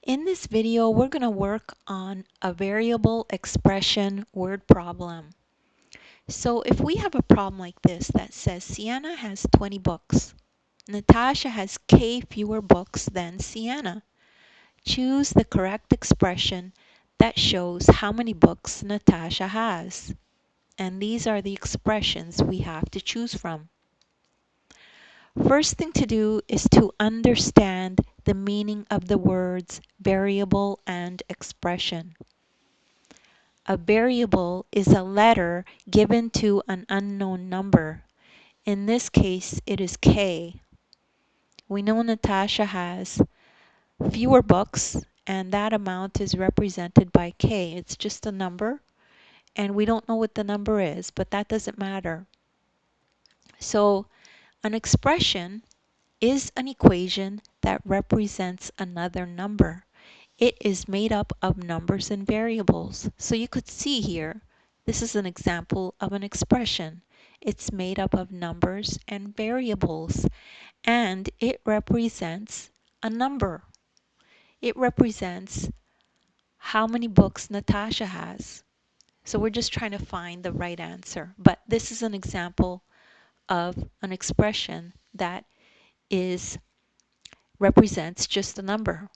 In this video, we're going to work on a variable expression word problem. So if we have a problem like this that says Sienna has 20 books, Natasha has K fewer books than Sienna, choose the correct expression that shows how many books Natasha has. And these are the expressions we have to choose from. First thing to do is to understand the meaning of the words variable and expression. A variable is a letter given to an unknown number. In this case, it is K. We know Natasha has fewer books, and that amount is represented by K. It's just a number, and we don't know what the number is, but that doesn't matter. So an expression is an equation that represents another number. It is made up of numbers and variables. So you could see here, this is an example of an expression. It's made up of numbers and variables, and it represents a number. It represents how many books Natasha has. So we're just trying to find the right answer. But this is an example of an expression that represents just a number.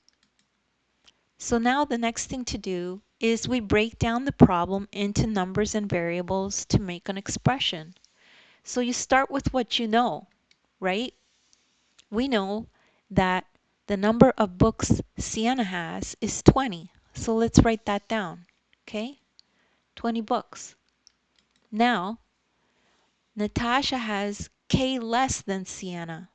So now the next thing to do is we break down the problem into numbers and variables to make an expression. So you start with what you know, right? We know that the number of books Sienna has is 20. So let's write that down, okay? 20 books. Now, Natasha has K less than Sienna.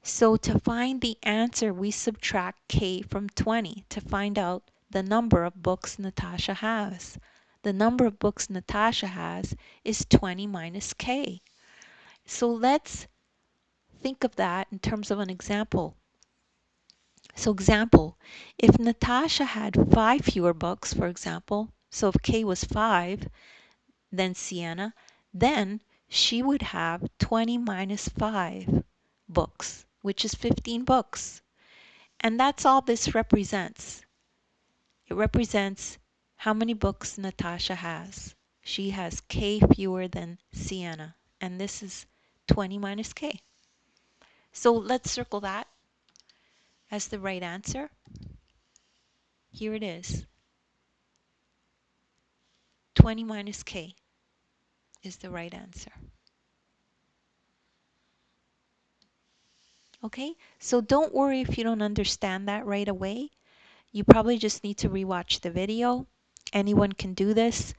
So to find the answer, we subtract K from 20 to find out the number of books Natasha has. The number of books Natasha has is 20 minus K. So let's think of that in terms of an example. So example, if Natasha had 5 fewer books, for example, so if K was 5 than Sienna, then she would have 20 minus 5 books, which is 15 books. And that's all this represents. It represents how many books Natasha has. She has K fewer than Sienna, and this is 20 minus K. So let's circle that as the right answer. Here it is. 20 minus K is the right answer. Okay, so don't worry if you don't understand that right away. You probably just need to rewatch the video. Anyone can do this.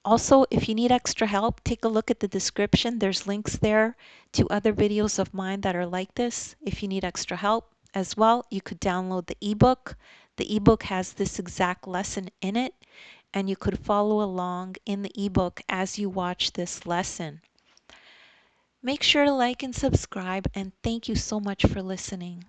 Also, if you need extra help, take a look at the description. There's links there to other videos of mine that are like this. If you need extra help as well, you could download the ebook. The ebook has this exact lesson in it, and you could follow along in the ebook as you watch this lesson. Make sure to like and subscribe, and thank you so much for listening.